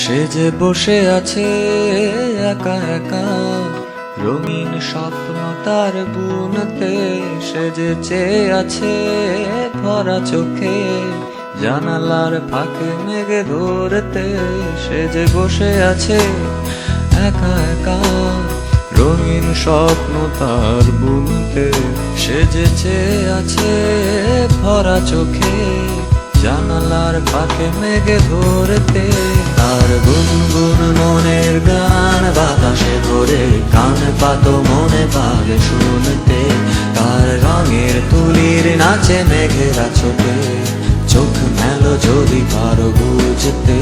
সে যে বসে আছে একা একা, রঙিন স্বপ্ন তার বুনতে। সে যে চেয়ে আছে ভরা চোখে, জানালার ফাঁকে মেঘে ধরতে। সে যে বসে আছে একা একা, রঙিন স্বপ্ন তার বুনতে। সে যে চেয়ে আছে ভরা চোখে, জানালার ফাঁকে মেঘে ধরতে। তার গুনগুন মনের গান বাতাসে ধরে, কান পাতো মনে পাগে শুনতে। তার রঙের তুলির নাচে মেঘেরা ছোটে, চোখ মেলো যদি পারো বুঝতে।